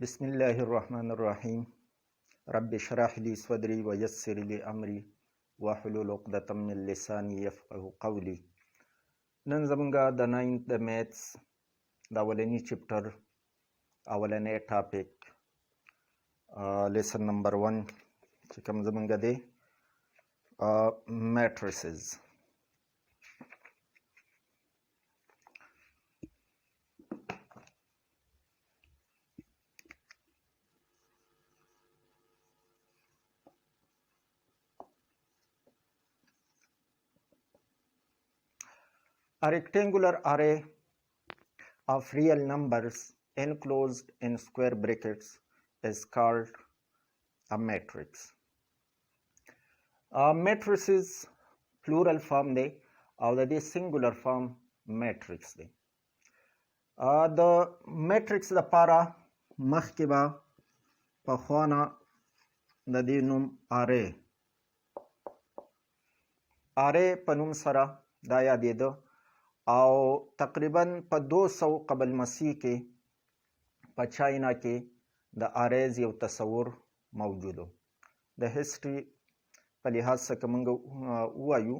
बिस्मिल्लाहिर्रहमानिर्रहीम रब्बि इश्रह ली सदरी व यस्सिर ली अमरी वाहलुल उक़दतम मिन लिसानी यफ़क़हू क़ौली। नन ज़मंगा the 9th the maths the अवलनी चैप्टर अवलने topic lesson number 1 چې کوم زمونږ دی matrices. A rectangular array of real numbers enclosed in square brackets is called a matrix. Matrices plural form دی او د دې singular form matrix دی. د matrix لپاره مخکې به پخوانه د دې نوم array په نوم سره دا یادېده او تقریبا په 200 قبل مسیح کې په چاینا کې د اریز یو تصور موجودو. د هیستوري په لحاظ څخه موږ وایو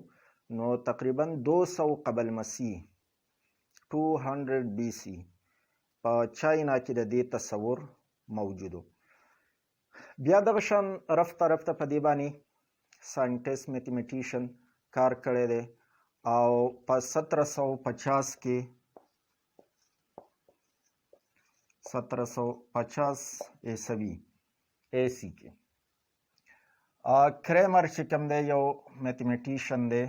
نو تقریبا 200 قبل مسیح 200 BC په چاینا کې د دې تصور موجودو. بیا دغه شان رفته په دې باندې ساينټیست میتھمیټیشن کار کړی دی او په 1750 کې 1750 عیسوي AC کې کریمر چې کوم دی یو میتھمیټیشن دی.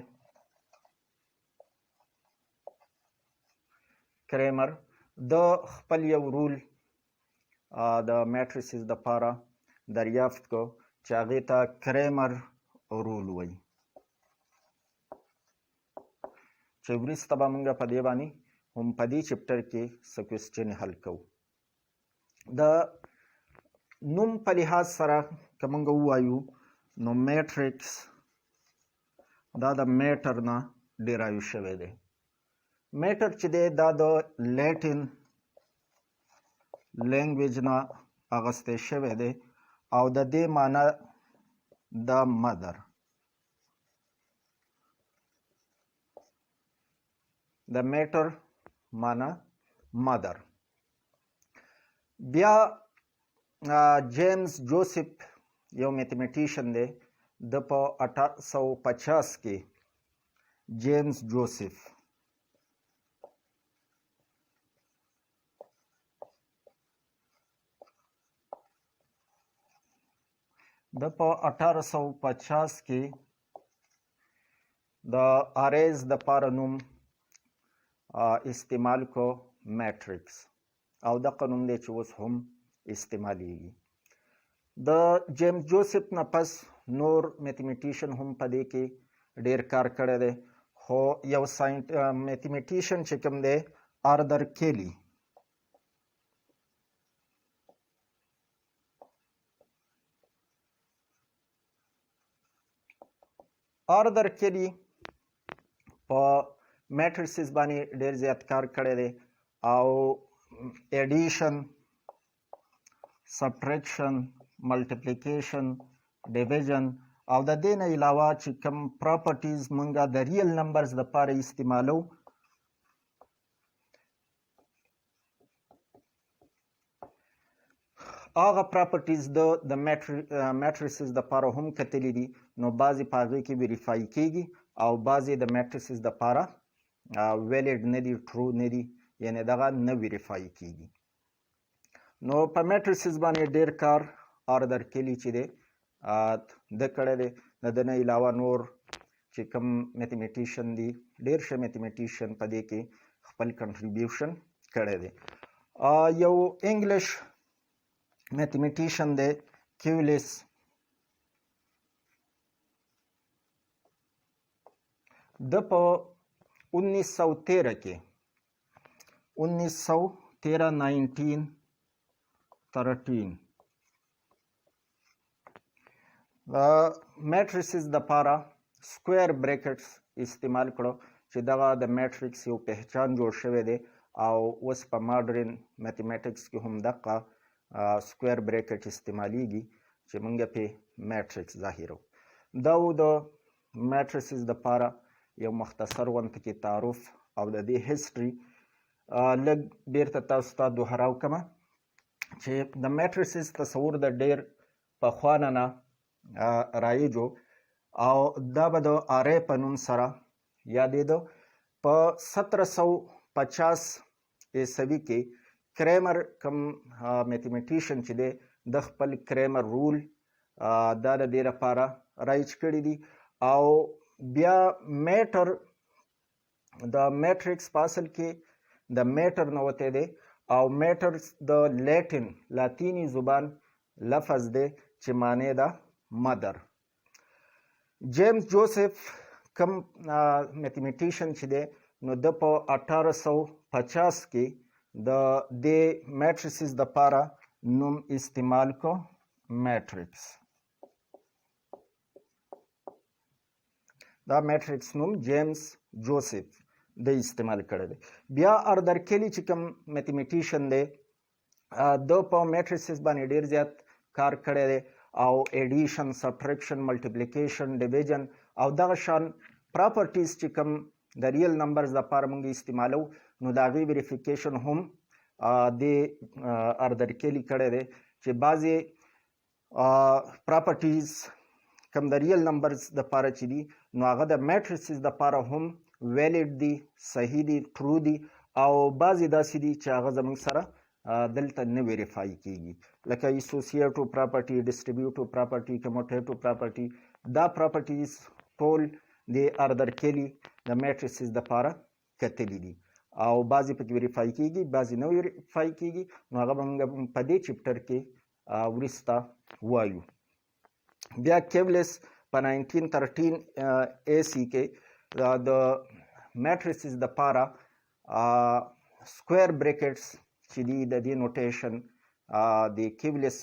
کریمر د خپل یو رول د میټریسز د پاره دریافت کو چې هغه ته کریمر رول وایي چې وروسته به موږ په دې باندې هم په دې چپټر کې څه کوېسچن حل کوو. د نوم په لحاظ سره که موږ ووایو نو میټریکس دا د میټر نه ډیرایو شوی دی. میټر چې دی دا د لیټن لینګویج نه اغستی شوی دی او د دې معنی د مدر. د میټر معنی مدر. بیا جیمز جوسف یو میتھمیټیشن دی د په 1850 کې جیمز جوسف د په 1850 کې د اریز د پاره نوم استعمال کو میټریکس او د قانون دی چې اوس هم استعمالیږي. د جیمز جوسف نه پس نور میتھمیټیشن هم په دې کې ډیر کار کړی دی خو یو میتھمیټیشن چې کوم دی آردر کیلی په میټریسز باندې ډیر زیات کار کړی دی او ایډیشن سبټریکشن ملټیپلیکیشن ډیویژن او د دې نه علاوه چې کوم پراپرټیز موږ د ریل نمبرز لپاره استعمالو هغه پراپرټیز د میټریسز لپاره هم کتلي دي نو بعضې په هغې کې ویریفای کیږي او بعضې د میټریسز لپاره ویلیډ نه دي ټرو نه دي یعنی دغه نه ویریفای کیږي. نو په میټریسز باندې ډیر کار آردر کیلی چې دی د کړی دی. د ده نه علاوه نور چې کوم میتھمیټیشن دي ډیر ښه میتھمیټیشن په دې کې خپل کنټریبیوشن کړی دی. یو انګلیش میتھمیټیشن دی کیولیس د په 1913 کې 1913 میټریسز دپاره سکویر بریکټس استعمال کړو چې دغه د میټریکس یو پهچان جوړ شوی دی او اوس په ماډرن میتھمیټکس کې هم دغه سکویر بریکټ استعمالیږي چې موږ په میټرکس ظاهرو. دا و د میټریسز دپاره یو مختصر غونته کې تعارف او د دې هسټري. لږ بیرته تاسو ته دوهراو کړمه چې د میټریسز تصور د ډېر پخوانه نه رایج و او دا به د آرې په نوم سره یادېده. په 1750 عیسوي کې کریمر کوم میتھمیټیشن چې دی د خپل کریمر رول دا د دې لپاره رایج کړي دي او بیا میټر د میټرکس په اصل کې د میټر نه وتی دی او میټر د لاتینی زبان لفظ دی چې معنی ده مدر. جیمز جوزف کم میتھمیټیشن چې دی نو د په 1850 کې د دې میټریسز دپاره نوم استعمال کو میټرکس. دا میټرکس نوم جیمز جوزف د استعمال کړی دی. بیا اردر کیلی چې کوم میتھمیټیشن دی د په میټریسز باندې ډیر زیات کار کړی دی او ایډیشن، سبټریکشن، ملټیپلیکیشن، ډیویژن او دغه شان پراپرټیز چې کوم د ریل نمبرز لپاره موږ استعمالو نو د هغې ویریفیکیشن هم د اردر کیلی کړی دی چې بعضې پراپرټیز کوم د ریل نمبرز دپاره چې دي نو هغه د میټریسز دپاره هم ویلیډ دي، صحیح دي، ټرو دي او بعضې داسې دي چې هغه زموږ سره دلته نه ویریفای کیږي لکه ایسوسییټو پراپرټي، ډسټریبیوټو پراپرټي، کموټیټو پراپرټي. دا پراپرټیز ټول د اردر کیلی د میټریسز دپاره کتلي دي او بعضې پکې ویریفای کیږي، بعضې نه ویریفای کیږي. نو هغه به موږ په دې چپټر کې وروسته وایو. بیا کیولس په 1913 AC کې د میټریسز دپاره سکویر بریکټس چې دي د دې نوټیشن د کیولس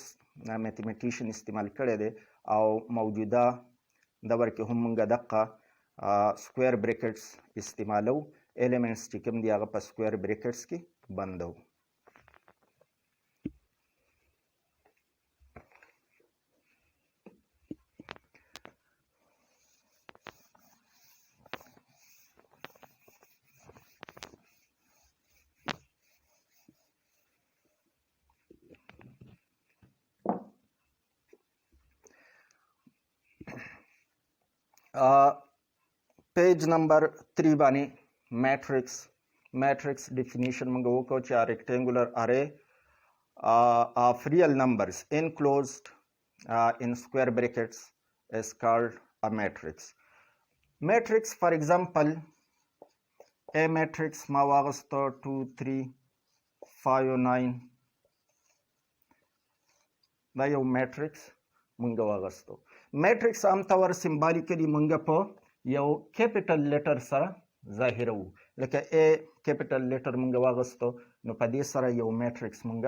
میتھمیټیشن استعمال کړی دی او موجوده دور کې هم موږ دقه سکویر بریکټس استعمالو. ایلیمنټس چې کوم دي هغه په سکویر بریکټس کې بندو. پیج نمبر 3 باندې میټرکس ډیفینیشن موږ وکړو چې ریکټینګولر ارے of real numbers enclosed in square brackets is called a matrix. Matrix, for example, A matrix ما واغسته 2 3 5 9 دا یو میټرکس مونږ واغستو. میټرکس عام طور سمبالیکلی مونږ په یو کیپیټل لیټر سره ظاهرو لکه A کیپیټل لیټر مونږ واغستو نو په دې سره یو میټرکس مونږ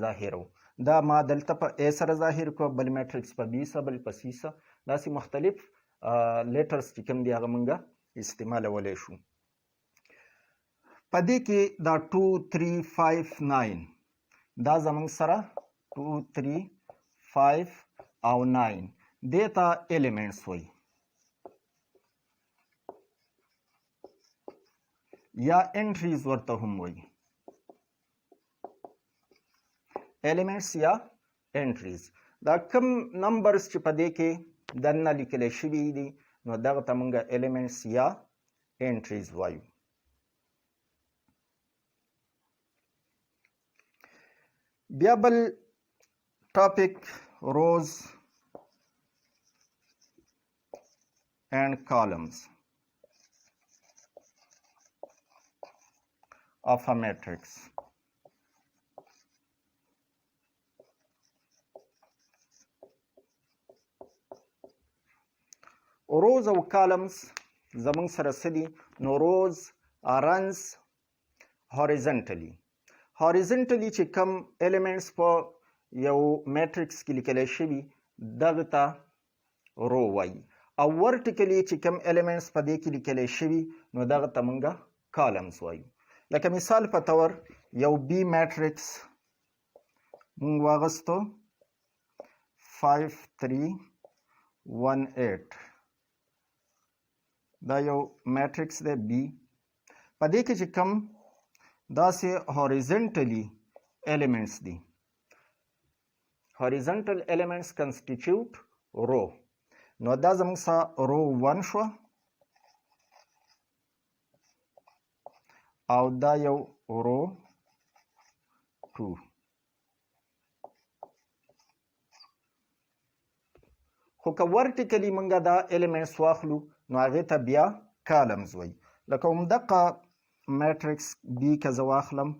ظاهرو. دا ما دلته په A سره ظاهر کو، بل میټرکس په B سره، بل په C سره، داسې مختلف لیټرز چې کوم دي هغه مونږ استعمالولی شو. په دې کې دا 2 3 5 9 دا زمونږ سره 2 3 5 او 9 دې ته ایلیمنټس وایي یا انټریز ورته هم وایي. ایلیمنټس یا انټریز دا کم نمبرز چې په دې کې دننه لیکلی شوي دي نو دغه ته مونږ ایلیمنټس یا انټریز وایو. بیا بل ټاپک روز and columns of a matrix. روز او columns زمونږ سره څه دي؟ نو روز runs horizontally. horizontally چې کوم elements په یو میټرکس کې لیکلی شوي دغه ته رو وایي او ورټیکلی چې کوم ایلیمنټس په دې کې لیکلی شوي نو دغه ته مونږ کالمز وایو. لکه مثال په طور یو بی میټرکس مونږ واغستو 5318 دا یو میټرکس دی بی. په دې کې چې کوم داسې هوریزنټلی elements دي. horizontal elements constitute row. نو دا زموږ سره رو 1 شو او دا یو رو 2. خو که ورټیکلی مونږه دا elements واخلو نو هغې ته بیا کالمز وایي. لکه همدغه میټرکس بی که زه واخلم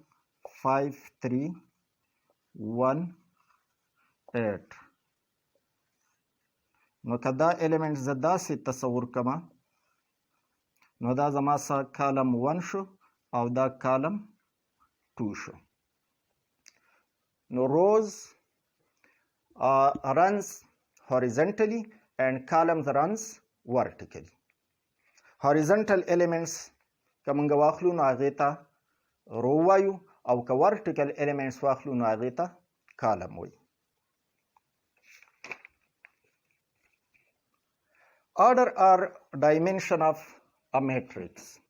5318 نو که دا element زه داسې تصور کړم نو دا زما سره کالم 1 شو او دا کالم 2 شو. نو روز runs horizontally and columns runs vertically. horizontal elements که مونږ واخلو نو هغې ته رو وایو او که vertical elements واخلو نو هغې ته کالم وایو. order or dimension of a matrix.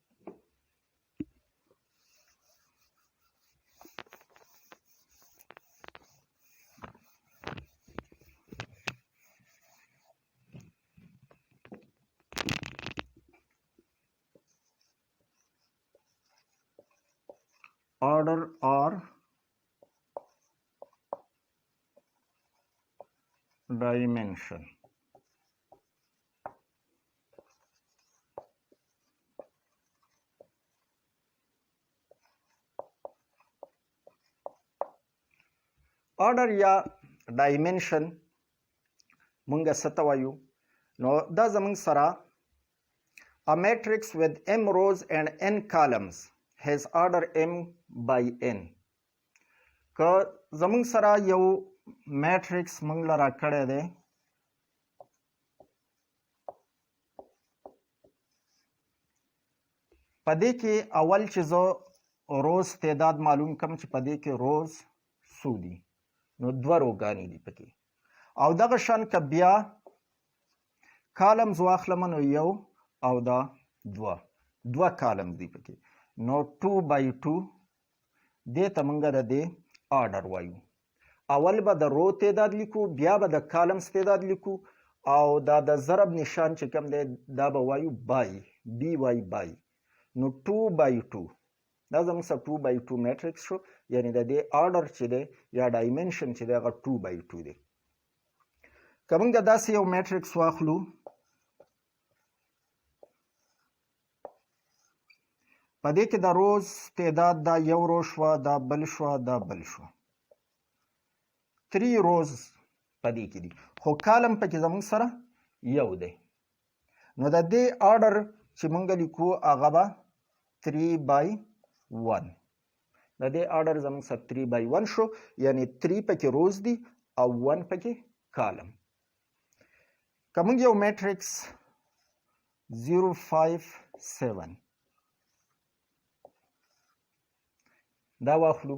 Order or dimension. order یا dimension مونږه څه ته وایو نو دا زموږ سره a matrix with m rows and n columns has order m by n. که زموږ سره یو میټرکس مونږ له راکړی دی په دې کې اول چې زه روز تعداد معلوم کړم چې په دې کې روز څو دي نو 2 روګانې دي پکې او دغه شان که بیا کالمز واخلم نو یو او دا 2 کالمز دي پکې نو 2 by 2 دې ته مونږ د دې آرډر وایو. اول به د رو تعداد لیکو بیا به د کالمز تعداد لیکو او دا د ضرب نشان چې کوم دی دا به وایو بای بی وای بای نو 2 by 2 دا زموږ سره 2 by 2 میټرکس شو یعنی د دې آرډر چې دی یا ډایمنشن چې دی هغه 2 by 2 دی. که مونږ داسې یو میټرکس واخلو په دې کې د روز تعداد دا یو رو شوه دا بل شوه دا بل شوه 3 روز په دې کې دي خو کالم پکې زموږ سره یو دی نو د دې آرډر چې مونږ لیکو هغه به 3 by 1 د دې آرډر زموږ سره 3 by 1 شو یعنی 3 پکې روز دي او 1 پکې کالم. که مونږ یو میټرکس 057 دا واخلو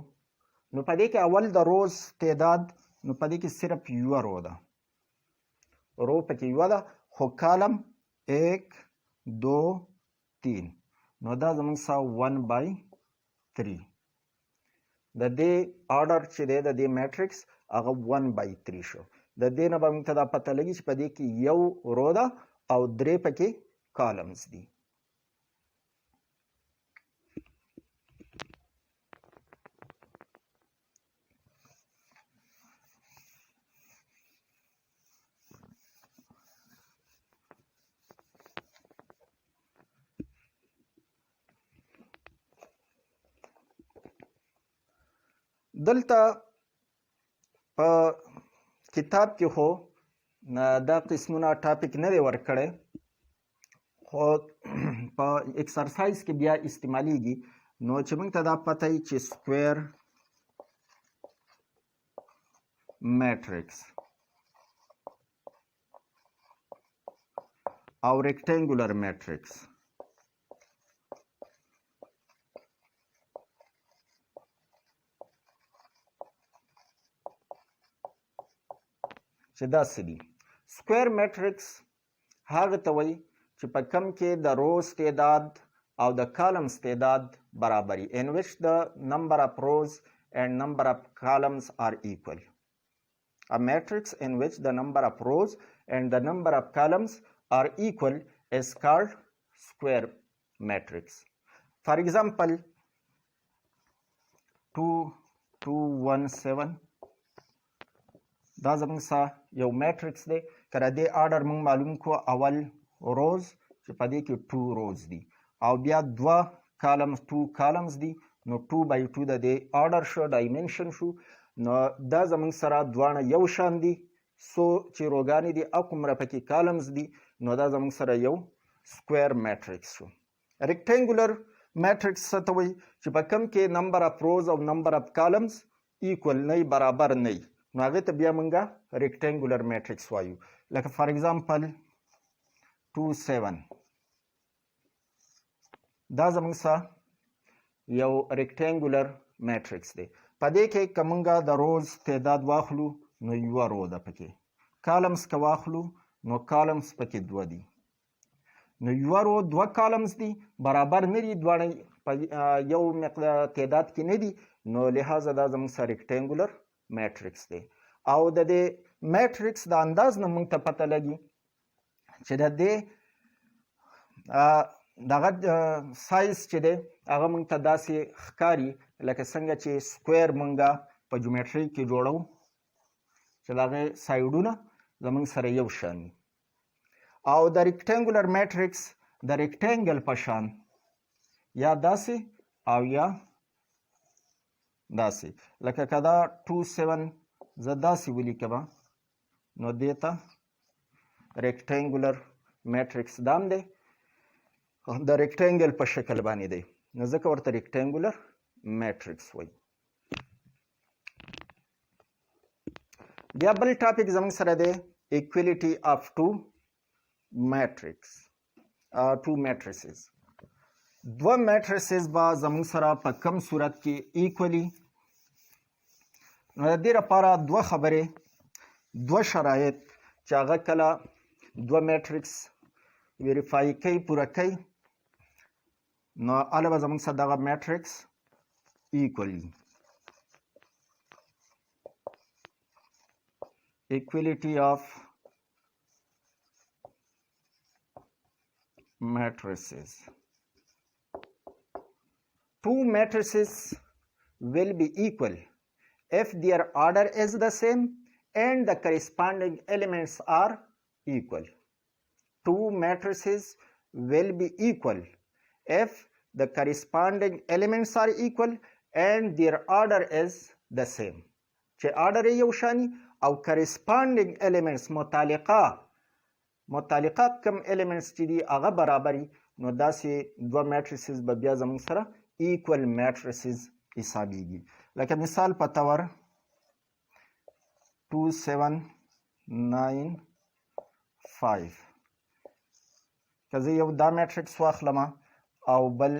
نو په دې کې اول د روز تعداد نو په دې کې صرف یوه رو ده رو پکې یوه ده خو کالم 1 2 3 نو دا زموږ سره 1 by 3 د دې آرډر چې دی د دې میټرکس هغه 1 by 3 شو. د دې نه به موږ ته دا پته لګي چې په دې کې یو رو ده او 3 پکې کالمز دي. دلته په کتاب کې خو دا قسمونه ټاپک نه دی ورکړی خو په ایکسرسایز کې بیا استعمالیږي نو چې موږ ته دا پته وي چې سکویر میټرکس او ریکټنګولر میټرکس چې داسې دي. سکویر میټرکس هغه ته وایي چې په کم کې د روز تعداد او د کالمز تعداد برابري in which the number of rows and number of columns are equal. A matrix in which the number of rows and the number of columns are equal is called square matrix. For example, 2 2 1 7 دا زموږ یو میټرکس دی. که د دې آرډر موږ معلوم کړو، اول روز چې په دې کې 2 روز دي او بیا 2 کالمز 2 کالمز دي، نو 2 by 2 د دې آرډر شو، ډایمنشن شو. نو دا زموږ سره دواړه یو شان دي، سو چې روګانې دي او کومره پکې کالمز دي، نو دا زموږ سره یو سکویر میټرکس شو. ریکټینګولر میټرکس څه ته وایي چې په کم کې نمبر اف روز او نمبر اف کالمز ایکول نه برابر نه وي، نو هغې ته بیا موږ ریکټینګولر میټرکس وایو. لکه فار ایگزامپل 2 7 دا زموږ سره یو ریکټینګولر میټرکس دی. په دې کې که موږ د روز تعداد واخلو نو یوه رو ده پکې، کالمز که واخلو نو کالمز پکې 2 دي، نو یوه رو 2 کالمز دي، برابر نه دي، دواړه په یو مقدار تعداد کې نه دي، نو لحاظه دا زموږ سره ریکټینګولر میټرکس دی. او د دې میټرکس د انداز نه موږ ته پته لګي چې د دې دغه سایز چې دی هغه موږ ته داسې ښکاري لکه څنګه چې سکویر موږ په جیومټري کې جوړو چې د هغې سایډونه زموږ سره یو شان وي. او د ریکټینګولر میټرکس د ریکټینګل په شان یا داسې او یا داسې. لکه که دا 2 7 زه داسې ولیکم نو دې ته ریکټینګولر میټرکس دام دی، د ریکټینګل په شکل باندې دی، نو ځکه ورته ریکټینګولر میټرکس وایي. بیا بل ټاپک زموږ سره دی ایکویلیټي آف ټو میټریسز. دوه میټریسز به زموږ سره په کم صورت کې ایکولی. نو د دې لپاره دوه خبرې، دوه شرایط چې هغه کله دوه میټریکس ویریفای کوي، پوره کوي، نو هله به زموږ سره دغه میټریکس ایکول وي. equality of matrices. Two matrices will be equal if their order is the same and the corresponding elements are equal. Two matrices will be equal if the corresponding elements are equal and their order is the same. چې order یې یو شانی او corresponding elements متعلقه کم elements چې دي هغه برابري، نو داسې دوه matrices به بیا زموږ سره equal matrices حسابیږي. لکه مثال په طور 2 7 9 5 که زه یو دا میټرکس واخلم او بل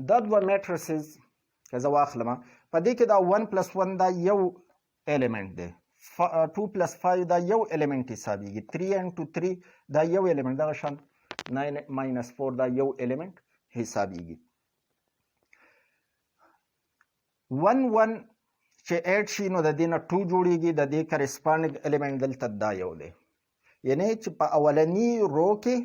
دا دوه میټریسز که زه واخلم، په دې کې دا 1+1 دا یو الیمنٹ دی، 2+5 دا یو الیمنٹ حسابیږي، 3 into 3 دا یو الیمنٹ، دغه شان 9 - 4 دا یو الیمنٹ حسابیږي. 1 1 چې ایډ شي نو د دې نه 2 جوړیږي، د دې کرسپانډنګ الیمنٹ دلته دا یو دی، یعنی چې په اولنی رو کې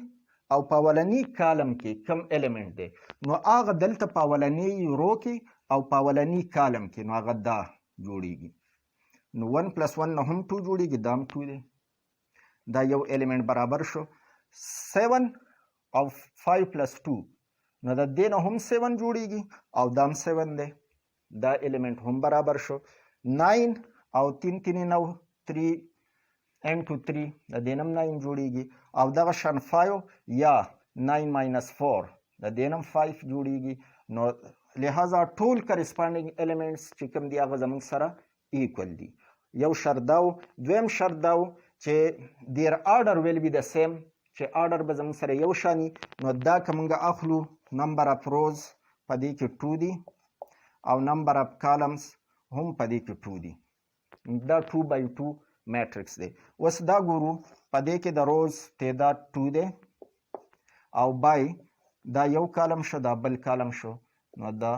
او په اولنی کالم کې کم الیمنٹ دی، نو هغه دلته په اولنی رو کې او په اولنی کالم کې نو هغه دا جوړیږي. نو 1+1 نه هم 2 جوړیږي، دا هم 2 دی، دا یو الیمنٹ برابر شو. 7 او 5+2 نو د دې نه هم 7 جوړیږي او دا هم 7 دی، دا الیمنٹ هم برابر شو. 9 او 3 3 9 3 into 3 د دې نه هم 9 جوړیږي او دغه شان 5 یا 9 - 4 د دې نه هم 5 جوړیږي. نو لہذا ټول کرسپانډنګ الیمنټس چې کوم دي هغه زموږ سره ایکول دي. یو شرط دا و. دویم شرط دا و چې their order will be the same، چې order به زموږ سره یو شانی. نو دا که موږ اخلو number of rows په دې کې 2 دي او number of columns هم په دې کې 2 دي. دا 2x2 میټرکس دی. اوس دا ګورو په دې کې د روز تعداد 2 دی او بای دا یو کالم شو دا بل کالم شو نو دا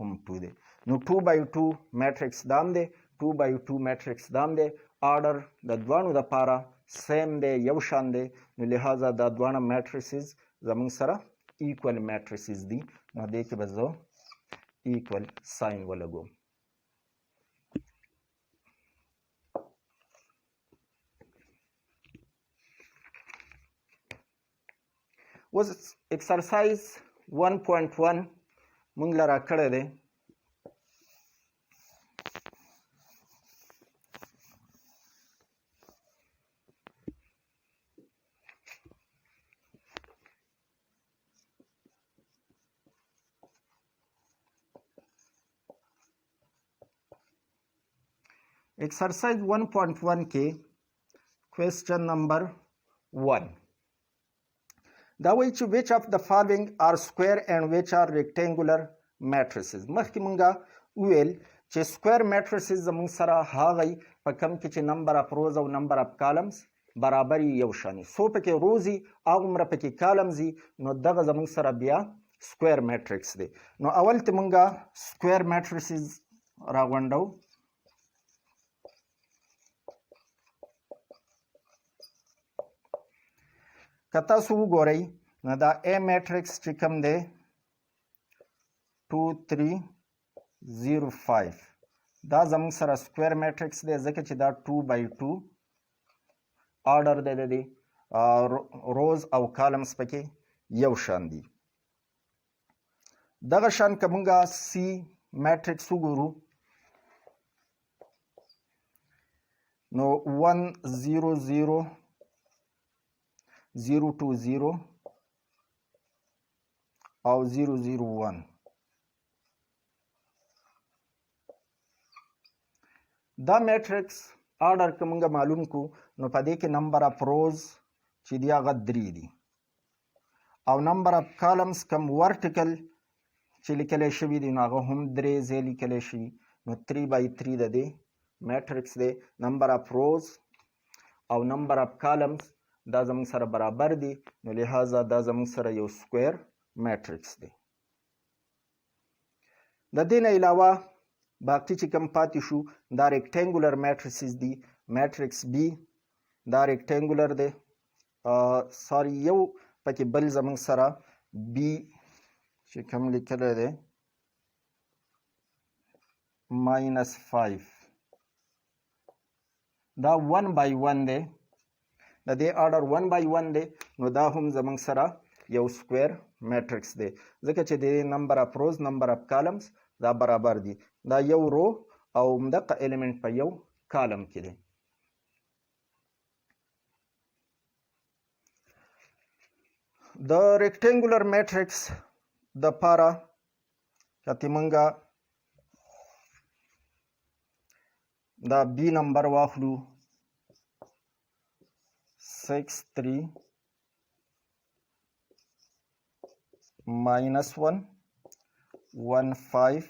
هم 2 دی. نو 2x2 میټرکس دام دی، 2x2 میټرکس دام دی. آرډر د دوانو دپاره سیم دی، یو شان دی. نو لہذا دا دوانه میټریسز زموږ سره ایکول میټریسز دي. نو دې کې به زه ایکول ساین ولګوم. اوس ایکسرسایز 1.1 موږ له راکړی دی. एक्सरसाइज 1.1 के question number 1 دا وایي چې which of the following are square and which are rectangular matrices. مخکې مونږه وویل چې square matrices زموږ سره هغه په کم کې چې نمبر اف روز او نمبر اف کالمز برابر یو شانې، څو پکې روزي هغومره پکې کالمز وي، نو دغه زموږ سره بیا square matrix دی. نو اول ته مونږه square matrices راغونډو. که تاسو وګورئ نو دا A میټرکس چې کوم دی 2 3 0 5 دا زموږ سره سکویر میټرکس دی ځکه چې دا 2x2 آرډر دی د دې روز او کالمز پکې یو شان دي. دغه شان که مونږه C میټرکس وګورو نو 1 0 0 0 2 0 او 0 0 1 دا میټرکس آرډر که مونږ معلوم کو نو په دې کې نمبر اف روز چې دی هغه 3 دي او نمبر اف کالمز کم ورټیکل چې لیکلی شوي دي نو هغه هم 3 ځای لیکلی شوي. نو 3x3 د دې میټرکس دی. نمبر اف روز او نمبر اف کالمز دا زموږ سره برابر دي، نو لہذا دا زموږ سره یو سکویر میټرکس دی. د دې نه علاوه باقي چې کوم پاتې شو دا ریکټینګولر میټریسز دي. میټرکس بی دا ریکټینګولر دی، سوري یو پکې بل زموږ سره بی چې کوم لیکلی دی -5 دا 1x1 دی. د دې آرډر 1x1 دی، نو دا هم زموږ سره یو سکویر میټرکس دی ځکه چې د نمبر اف روز نمبر اف کالمز دا برابر دي. دا یو رو او همدغه الیمنټ په یو کالم کې دی. د ریکټینګولر میټرکس دپاره که مونږه دا بی نمبر واخلو 6 3 -1 1 5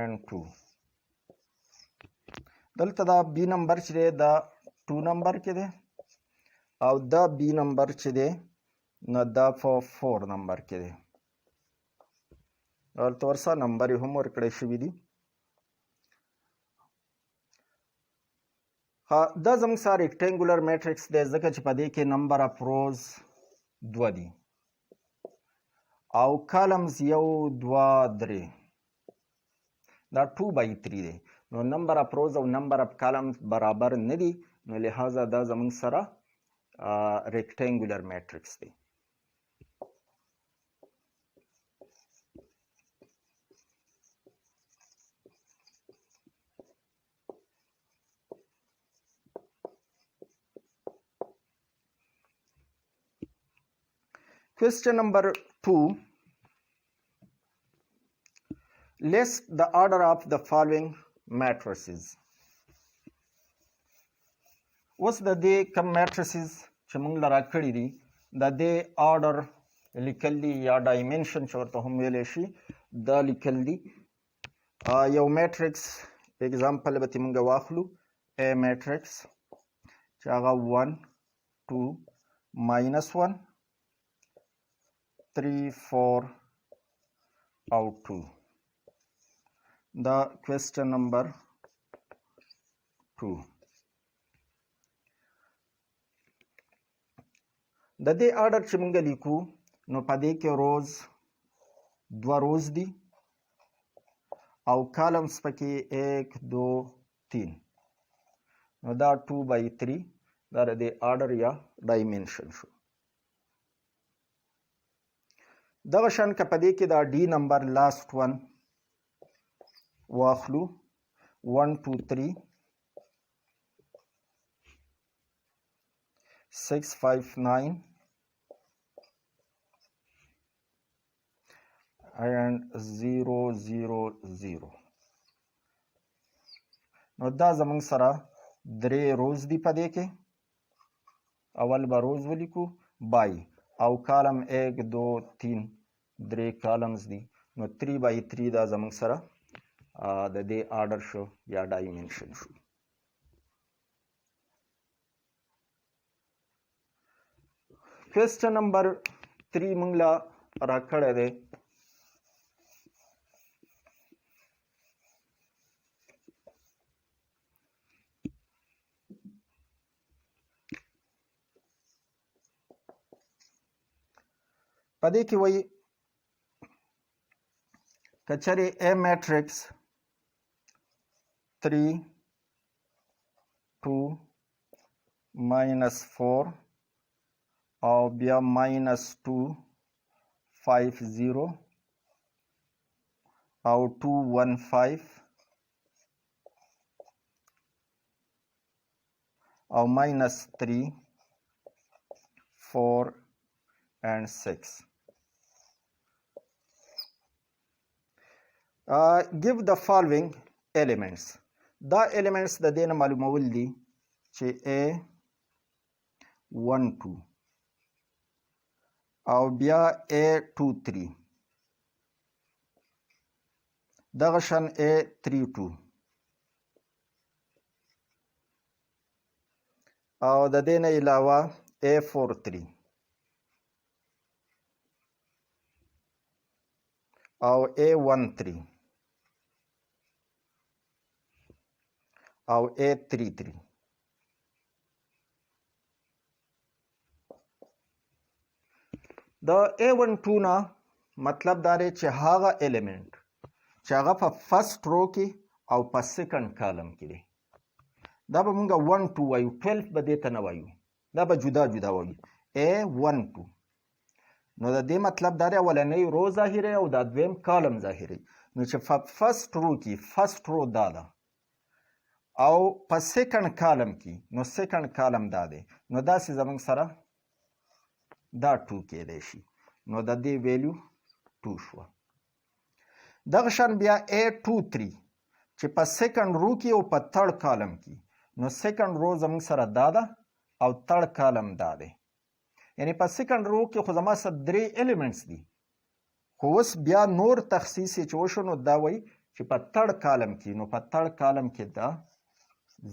and 2 دلته دا بی نمبر چې دی دا 2 نمبر کې دی او دا بی نمبر چې دی نو دا په 4 نمبر کې دی. دلته ورسره نمبر یې هم ورکړی شوي دي. دا زموږ سره ریکټینګولر میټرکس دی ځکه چې په دې کې نمبر اف روز 2 دي او کالمز 1 2 3 دا 2x3 دی. نو نمبر اف روز او نمبر اف کالمز برابر نه دي، نو لہذا دا زموږ سره ریکټینګولر میټرکس دی. Question number 2. List the order of the following matrices. اوس د دې کم میټریسز چې موږ لرا کړي دي د دې آرډر لیکل دي یا ډایمنشن چې ورته هم ویلی شي دا لیکل دي. یو میټرکس اگزامپل به موږ واخلو A میټرکس چې هغه 1 2 -1 3 4 او 2 دا کوېسچن نمبر 2. د دې آرډر چې موږ لیکو نو په دې کې روز 2 روز دي او کالمز پکې 1 2 3 نو دا 2/3 دا د آرډر یا ډایمنشن شو. دغه شان که په دې کې دا ډي نمبر لاست ون واخلو 1 2 3 6 5 9 and 0 0 0 نو دا زمونږ سره 3 روز دی په دې کې. اول به روز ولیکو بای او کالم 1 2 3 3 کالمز دي نو 3/3 دا زمونږ سره د دې آرډر شو یا ډایمنشن شو. کوېسچن نمبر 3 موږ لا راکړی دی. په دې کې وایي که چېرې A میټرکس 3 2 -4 او بیا -2 5 0 او 2 1 5 او -3 4 and 6. Give the following elements. دا elements د دې نه معلومول دي چې A 1 2 او بیا A 2 3 دغه شان A 3 2 او د دې نه علاوه A 4 3 او A1 3 او A3 3. د A12 نه مطلب دا دی چې هغه الیمنٹ چې هغه په فرست رو کې او په سیکنډ کالم کې دی دا به مونږ 1 2 وایو 12 به دې ته نه وایو دا به جدا جدا وایو A12. نو د دې مطلب دا دی اولنۍ رو ظاهري او دا دویم کالم ظاهري. نو چې په فرست رو کې فرست رو دا ده او په سیکنډ کالم کې نو سیکنډ کالم دا دی نو داسې زموږ سره دا 2 کېدی شي نو د دې ویلیو 2 شوه. دغه شان بیا A23 چې په سیکنډ رو کې او په تھرډ کالم کې نو سیکنډ رو زموږ سره دا ده او تھرډ کالم دا دی یعنی په سیکنډ رو کې خو زما سره 3 الیمنټس دي خو اوس بیا نور تخصیص چې وشو نو دا وایي چې په تھرډ کالم کې نو په تھرډ کالم کې دا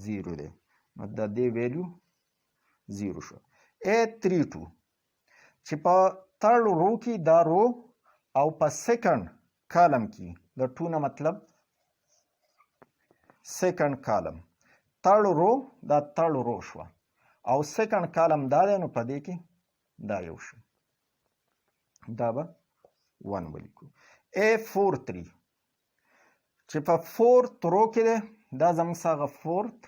0 دی نو د دې ویلیو 0 شو. A32 چې په تھرډ رو کې دا رو او په سیکنډ کالم کې د 2 نه مطلب سیکنډ کالم تھرډ رو دا تھرډ رو شو او سیکنډ کالم دا دی نو په دې کې دا یو شو دا به 1 ولیکو. A43 چې په فورت رو کې دی دا زموږ سره فورت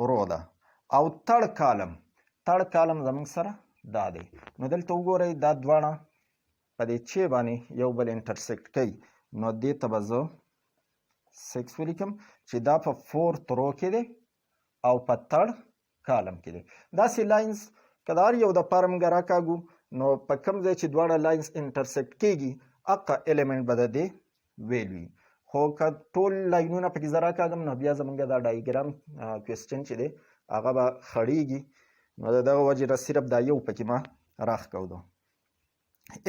رو ده او تھرډ کالم زموږ سره دا دی نو دلته وګورئ دا دواړه په دې چې باندې یو بل انټرسیکټ کوي نو دې ته به زه 6 ولیکم چې دا په فورت رو کې دی او په تھرډ کالم کې دی. داسې لاینز که د هر یو دپاره موږ راکاږو نو په کوم ځای چې دواړه لاینز انټرسیکټ کېږي هغه الیمنټ به د دې ویل وي. خو که ټول لاینونه پکې زه راکاږم نو بیا زموږ دا ډایګرام کوېسچن چې دی هغه به خړیږي. نو د دغه وجې نه صرف دا یو پکې ما راښکودو.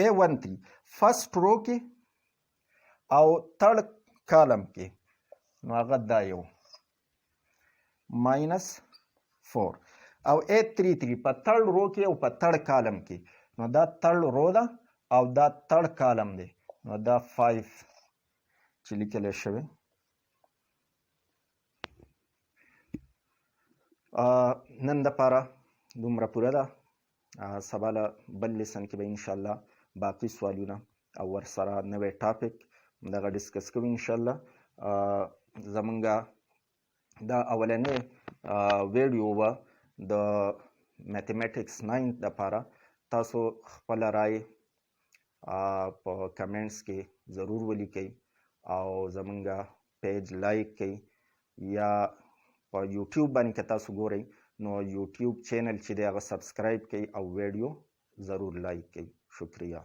A13 فرست رو کې او تړ کالم کې نو هغه دا یو -4 او A33 په تړ رو کې او په تړ کالم کې نو دا تړ رو ده او دا تړ کالم دی. نو دا 5 چې لیکلی شوی. نن دپاره دومره پوره ده. سبا له بل لیسن کې به انشاءالله باقي سوالونه او ورسره نوی ټاپک دغه ډسکس کوو انشاءالله. زمونږ دا اولنی ویډیو به د میتھمیټکس 9 دپاره. تاسو خپله رای په کمنټس کې ضرور ولیکئ او زمونږ پیج لایک کئ یا په یوټیوب باندې که تاسو ګورئ نو یوټیوب چینل چې دی هغه سبسکرایب کئ او ویډیو ضرور لایک کئ. شکریہ.